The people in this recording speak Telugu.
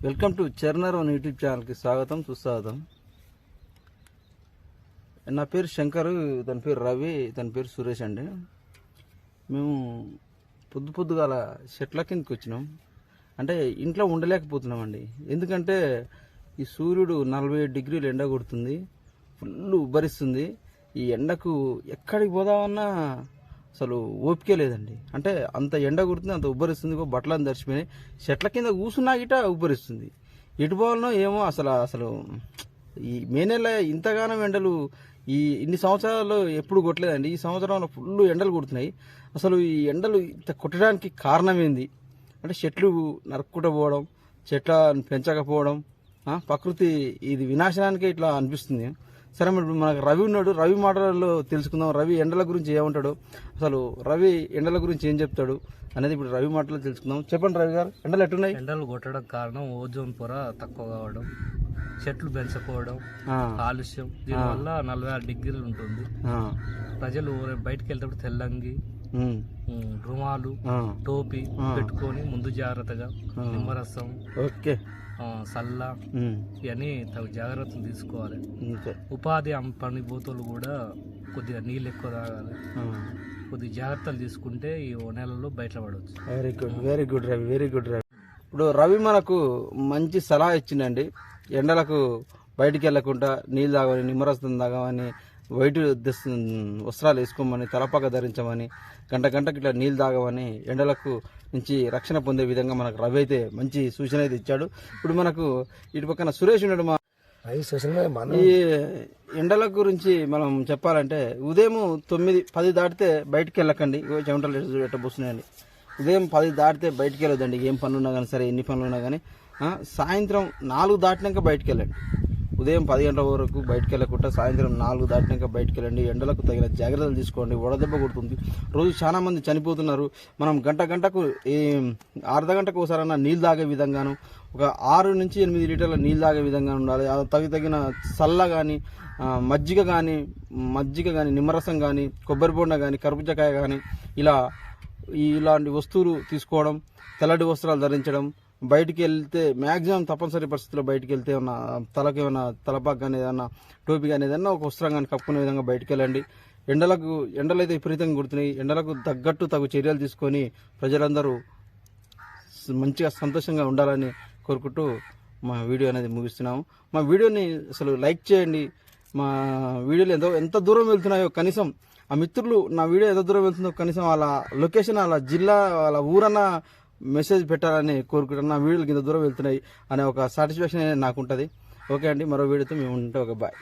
వెల్కమ్ టు చర్నర్ వన్ యూట్యూబ్ ఛానల్కి స్వాగతం సుస్వాగతం. నా పేరు శంకర్, తన పేరు రవి, తన పేరు సురేష్ అండి. మేము పొద్దుగాల చెట్ల కిందకి వచ్చినాం. అంటే ఇంట్లో ఉండలేకపోతున్నామండి. ఎందుకంటే ఈ సూర్యుడు 47 డిగ్రీలు ఎండ కొడుతుంది, ఫుల్ ఉబ్బరిస్తుంది. ఈ ఎండకు ఎక్కడికి పోదామన్నా అసలు ఓపికే లేదండి. అంటే అంత ఎండ కొడుతుంది, అంత ఉబ్బరిస్తుంది. బట్టలను తడిచిపోయినాయి. చెట్ల కింద కూసున్నా గిట ఉబ్బరిస్తుంది. ఎటు పోవాలనో ఏమో. అసలు ఈ మే నెల ఇంతగానం ఎండలు ఇన్ని సంవత్సరాల్లో ఎప్పుడు కొట్టలేదండి. ఈ సంవత్సరంలో ఫుల్ ఎండలు కొడుతున్నాయి. అసలు ఈ ఎండలు ఇంత కొట్టడానికి కారణం ఏంది అంటే చెట్లు నరుక్కుంటూ పోవడం, చెట్లను పెంచకపోవడం, ప్రకృతి ఇది వినాశనానికే ఇట్లా అనిపిస్తుంది. సరే, మరి మనకు రవి ఉన్నాడు. రవి మాటలలో తెలుసుకుందాం. రవి ఎండల గురించి ఏమంటాడు, అసలు రవి ఎండల గురించి ఏం చెప్తాడు అనేది ఇప్పుడు రవి మాటలో తెలుసుకుందాం. చెప్పండి రవి గారు, ఎండలు ఎట్టున్నాయి? ఎండలు కొట్టడం కారణం ఓజోన్ పొర తక్కువ కావడం, చెట్లు పెంచకపోవడం, కాలుష్యం. దీనివల్ల 46 డిగ్రీలు ఉంటుంది. ప్రజలు బయటకు వెళ్తే తెల్లంగి, రుమాలు, టోపీ పెట్టుకొని ముందు జాగ్రత్తగా నిమ్మరసం, సల్ల ఇవన్నీ తగు జాగ్రత్తలు తీసుకోవాలి. ఉపాధి పని బోతులు కూడా కొద్దిగా నీళ్ళు ఎక్కువ తాగాలి. కొద్ది జాగ్రత్తలు తీసుకుంటే ఈ నెలలో బయటపడవచ్చు. Very good Ravi, very good Ravi. ఇప్పుడు రవి మనకు మంచి సలహా ఇచ్చిందండి. ఎండలకు బయటికి వెళ్ళకుండా నీళ్ళు తాగమని, నిమ్మరసం తాగమని, వైట్ వస్త్రాలు వేసుకోమని, తలపాక ధరించమని, గంటకి ఇట్లా నీళ్ళు తాగమని, ఎండలకు నుంచి రక్షణ పొందే విధంగా మనకు రవి అయితే మంచి సూచన అయితే ఇచ్చాడు. ఇప్పుడు మనకు ఇటు పక్కన సురేష్ ఉన్నాడు. ఈ ఎండల గురించి మనం చెప్పాలంటే ఉదయం 9-10 దాటితే బయటికి వెళ్ళకండి. చెమటలు ఎట్టబోస్తున్నాయండి. ఉదయం 10 దాటితే బయటికి వెళ్ళొద్దండి. ఏం పనులు ఉన్నా కానీ సరే, ఎన్ని పనులు ఉన్నా కానీ. సాయంత్రం 4 దాటినాక బయటికి వెళ్ళండి. ఉదయం 10 గంటల వరకు బయటకు వెళ్ళకుండా సాయంత్రం 4 దాటినాక బయటకు వెళ్ళండి. ఎండలకు తగిన జాగ్రత్తలు తీసుకోండి. వడదెబ్బ కొడుతుంది. రోజు చాలా మంది చనిపోతున్నారు. మనం గంటకు అర్ధ గంటకు ఒకసారన్నా నీళ్ళు తాగే విధంగాను, ఒక 6 నుంచి 8 లీటర్ల నీళ్ళు తాగే విధంగా ఉండాలి. తగిన సల్ల కానీ, మజ్జిగ కానీ, నిమ్మరసం కానీ, కొబ్బరి బొండ కానీ, కర్బూజకాయ కానీ ఇలాంటి వస్తువులు తీసుకోవడం, తెల్లటి వస్త్రాలు ధరించడం. బయటికి వెళ్తే మ్యాక్సిమం తప్పనిసరి పరిస్థితుల్లో బయటికి వెళ్తే ఏమన్నా తలకి ఏమన్నా తలపాకు కానీ, ఏదన్నా టోపీ కానీ, ఏదన్నా ఒక వస్త్రం కానీ కప్పుకునే విధంగా బయటికి వెళ్ళండి. ఎండలు అయితే విపరీతంగా కుడుతున్నాయి. ఎండలకు తగ్గట్టు తగు చర్యలు తీసుకొని ప్రజలందరూ మంచిగా సంతోషంగా ఉండాలని కోరుకుంటూ మా వీడియో అనేది ముగిస్తున్నాము. మా వీడియోని అసలు లైక్ చేయండి. మా వీడియోలు ఎంత దూరం వెళ్తున్నాయో కనీసం ఆ మిత్రులు నా వీడియో ఎంత దూరం వెళ్తుందో కనీసం వాళ్ళ లొకేషన్, వాళ్ళ జిల్లా, వాళ్ళ ఊరన్న మెసేజ్ పెట్టాలని కోరుకుంటున్నాను. నా వీడియోలు ఇంత దూరం వెళ్తున్నాయి అనే ఒక సాటిస్ఫాక్షన్ నాకు ఉంటుంది. ఓకే అండి, మరో వీడియోతో మేము ఉంటే ఒక బాయ్.